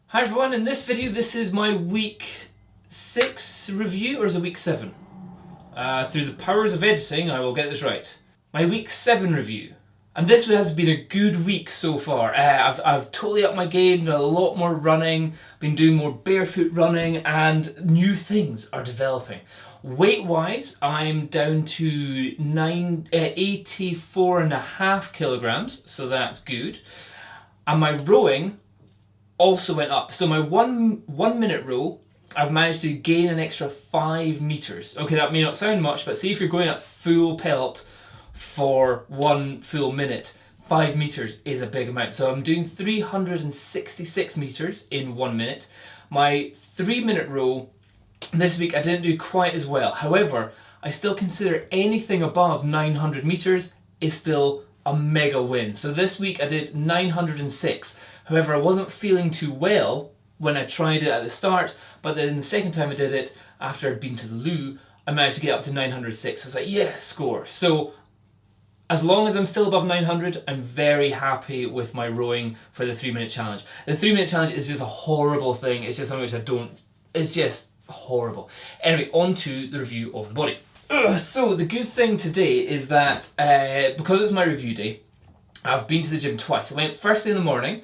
Hi everyone, in this video this is my week 6 review, or is it week 7? Through the powers of editing I will get this right. My week 7 review. And this has been a good week so far. I've totally upped my game, done a lot more running, been doing more barefoot running, and new things are developing. Weight wise, I'm down to 84.5 kilograms, so that's good. And my rowing also went up. So my one minute row, I've managed to gain an extra 5 meters. Okay, that may not sound much, but see if you're going at full pelt for 1 full minute, 5 meters is a big amount. So I'm doing 366 meters in 1 minute. My 3 minute row this week I didn't do quite as well. However, I still consider anything above 900 meters is still a mega win. So this week I did 906. However, I wasn't feeling too well when I tried it at the start, but then the second time I did it, after I'd been to the loo, I managed to get up to 906. I was like, yeah, score. So as long as I'm still above 900, I'm very happy with my rowing for the 3 minute challenge. The 3 minute challenge is just a horrible thing. It's just something which I don't, it's just horrible. Anyway, on to the review of the body. So the good thing today is that because it's my review day, I've been to the gym twice. I went first thing in the morning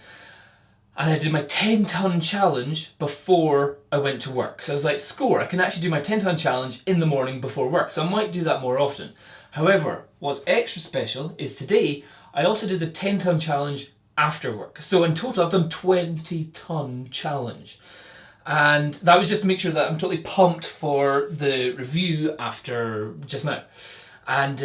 and I did my 10-ton challenge before I went to work. So I was like, score, I can actually do my 10-ton challenge in the morning before work. So I might do that more often. However, what's extra special is today I also did the 10-ton challenge after work. So in total I've done 20-ton challenge. And that was just to make sure that I'm totally pumped for the review after just now. And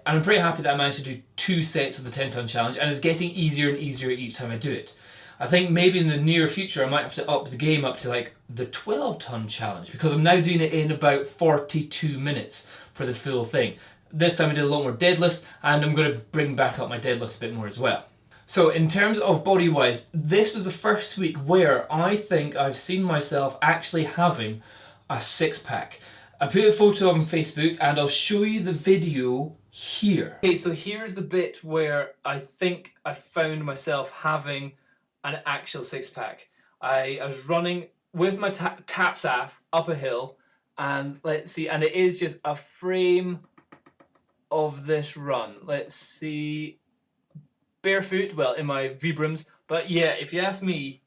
I'm pretty happy that I managed to do 2 sets of the 10-ton challenge, and it's getting easier and easier each time I do it. I think maybe in the near future I might have to up the game up to like the 12-ton challenge, because I'm now doing it in about 42 minutes for the full thing. This time I did a lot more deadlifts, and I'm going to bring back up my deadlifts a bit more as well. So in terms of body wise, this was the first week where I think I've seen myself actually having a 6-pack. I put a photo on Facebook and I'll show you the video here. Okay, so here's the bit where I think I found myself having an actual 6-pack. I was running with my tapsaff up a hill, and let's see, and it is just a frame of this run. Let's see. Barefoot, well, in my Vibrams, but yeah, if you ask me,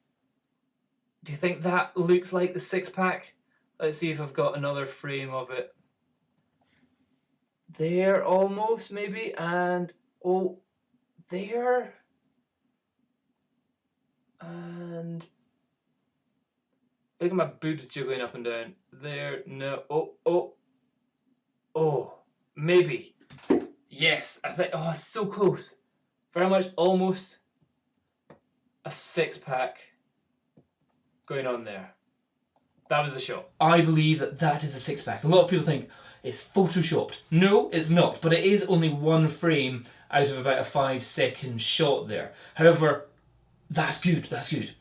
do you think that looks like the 6-pack? Let's see if I've got another frame of it. There, almost, maybe, and oh, there, and look at my boobs jiggling up and down. There, no, oh, maybe. Yes, I think, oh, it's so close. Very much almost a 6-pack going on there. That was the shot. I believe that that is a 6-pack. A lot of people think it's photoshopped. No, it's not, but it is only one frame out of about a 5-second shot there. However, that's good, that's good.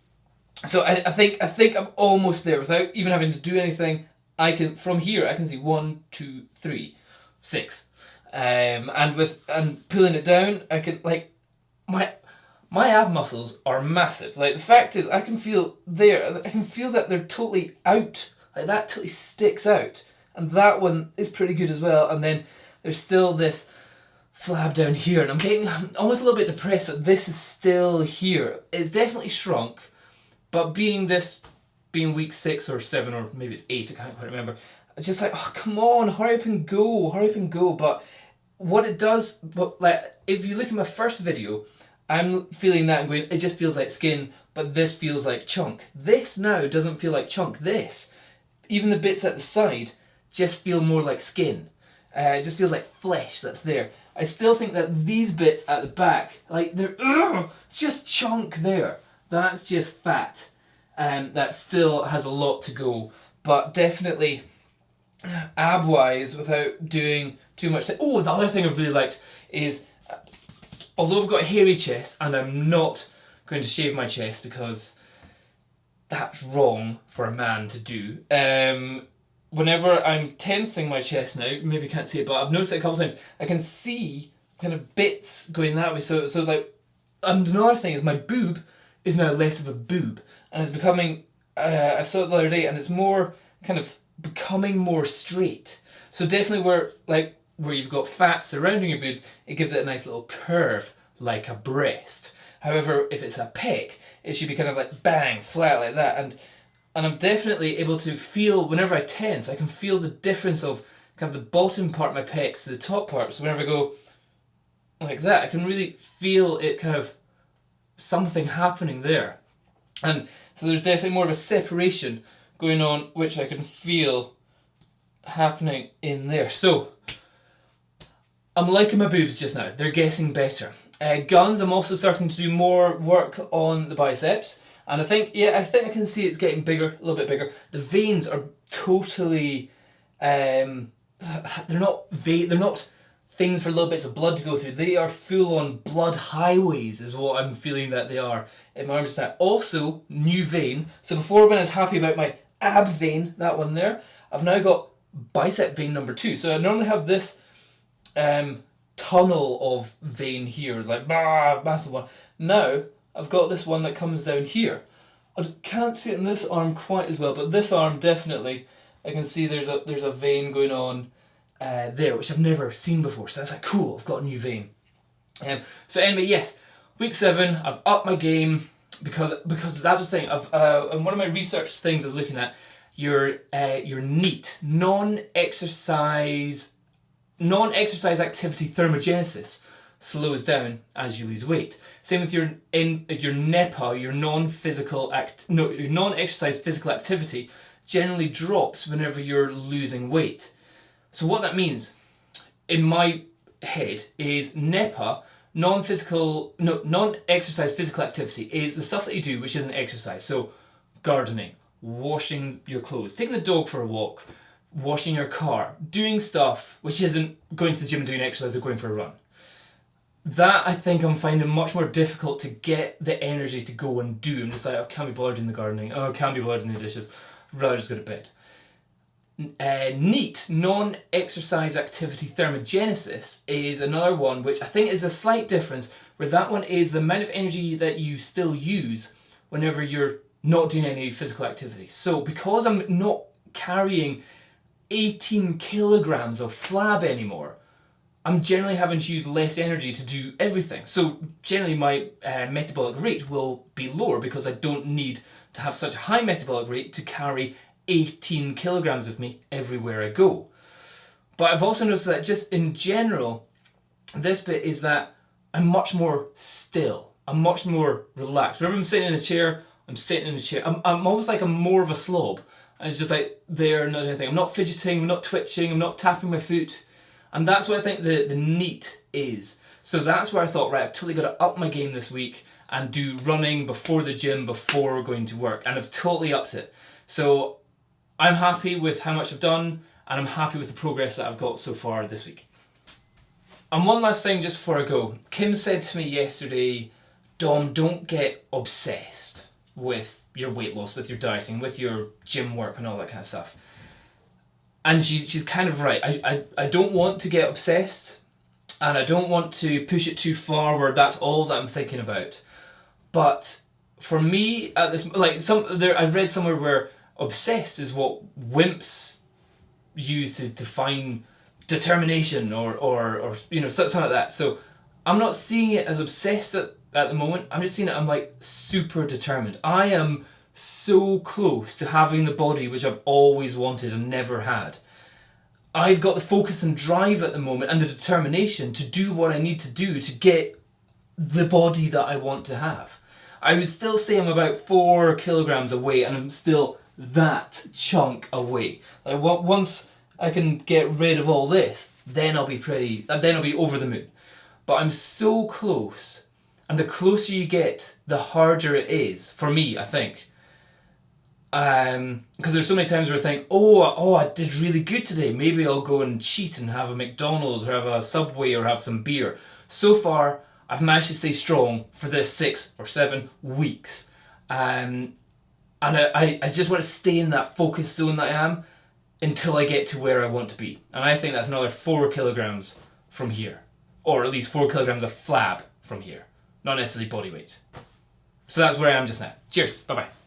So I think I'm almost there without even having to do anything. I can, from here, I can see 1, 2, 3, 6. And pulling it down, I can, like, my ab muscles are massive. Like, the fact is, I can feel that they're totally out. Like, that totally sticks out. And that one is pretty good as well. And then there's still this flab down here. And I'm almost a little bit depressed that this is still here. It's definitely shrunk. But being week 6 or 7 or maybe it's 8, I can't quite remember. It's just like, oh, come on, hurry up and go. But what it does, but like, if you look at my first video, I'm feeling that and going, it just feels like skin, but this feels like chunk. This now doesn't feel like chunk. This, even the bits at the side, just feel more like skin. It just feels like flesh that's there. I still think that these bits at the back, like it's just chunk there. That's just fat. That still has a lot to go, but definitely ab-wise, without doing too much. Oh, the other thing I've really liked is, although I've got a hairy chest, and I'm not going to shave my chest because that's wrong for a man to do. Whenever I'm tensing my chest now, maybe you can't see it, but I've noticed it a couple of times, I can see kind of bits going that way. So like, and another thing is my boob is now less of a boob, and it's becoming, I saw it the other day, and it's more kind of becoming more straight. So definitely where you've got fat surrounding your boobs, it gives it a nice little curve like a breast. However, if it's a pec, it should be kind of like bang, flat like that. And I'm definitely able to feel, whenever I tense, I can feel the difference of kind of the bottom part of my pecs to the top part. So whenever I go like that, I can really feel it kind of, something happening there. And so there's definitely more of a separation going on, which I can feel happening in there. So I'm liking my boobs just now. They're getting better. Guns, I'm also starting to do more work on the biceps. And I think I can see it's getting bigger, a little bit bigger. The veins are totally, they're not things for little bits of blood to go through. They are full on blood highways is what I'm feeling that they are in my arms now. Also, new vein. So before, when I was happy about my ab vein, that one there, I've now got bicep vein number 2. So I normally have this tunnel of vein here. It's like, massive one. Now, I've got this one that comes down here. I can't see it in this arm quite as well, but this arm definitely, I can see there's a vein going on there, which I've never seen before. So that's like, cool, I've got a new vein. So anyway, yes, week 7, I've upped my game because that was the thing. And one of my research things is looking at your NEAT, non-exercise activity thermogenesis, slows down as you lose weight. Same with your NEPA, your non-exercise physical activity, generally drops whenever you're losing weight. So what that means, in my head, is NEPA, non-exercise physical activity, is the stuff that you do which isn't exercise. So gardening, washing your clothes, taking the dog for a walk, washing your car, doing stuff which isn't going to the gym and doing exercise or going for a run. That I think I'm finding much more difficult to get the energy to go and do. I'm just like, I can't be bothered in the gardening, I can't be bothered in the dishes, I'd rather just go to bed. NEAT, non-exercise activity thermogenesis, is another one which I think is a slight difference, where that one is the amount of energy that you still use whenever you're not doing any physical activity. So because I'm not carrying 18 kilograms of flab anymore, I'm generally having to use less energy to do everything. So generally my metabolic rate will be lower because I don't need to have such a high metabolic rate to carry 18 kilograms with me everywhere I go. But I've also noticed that just in general, this bit is that I'm much more still. I'm much more relaxed. Whenever I'm sitting in a chair, I'm sitting in a chair. I'm almost like I'm more of a slob. And it's just like there, not anything. I'm not fidgeting, I'm not twitching, I'm not tapping my foot. And that's what I think the NEAT is. So that's where I thought, right, I've totally got to up my game this week and do running before the gym, before going to work. And I've totally upped it. So I'm happy with how much I've done, and I'm happy with the progress that I've got so far this week. And one last thing just before I go. Kim said to me yesterday, Dom, don't get obsessed with your weight loss, with your dieting, with your gym work and all that kind of stuff. And she's kind of right. I don't want to get obsessed, and I don't want to push it too far where that's all that I'm thinking about. But for me, at this, I've read somewhere where obsessed is what wimps use to define determination or something like that. So I'm not seeing it as obsessed at the moment. I'm just seeing it, I'm like super determined. I am so close to having the body which I've always wanted and never had. I've got the focus and drive at the moment and the determination to do what I need to do to get the body that I want to have. I would still say I'm about 4 kilograms away, and I'm still that chunk away. Like once I can get rid of all this, then I'll be over the moon. But I'm so close, and the closer you get, the harder it is for me, I think. Because there's so many times where I think, oh, I did really good today. Maybe I'll go and cheat and have a McDonald's or have a Subway or have some beer. So far, I've managed to stay strong for this 6 or 7 weeks. And I just want to stay in that focus zone that I am until I get to where I want to be. And I think that's another 4 kilograms from here. Or at least 4 kilograms of flab from here. Not necessarily body weight. So that's where I am just now. Cheers. Bye bye.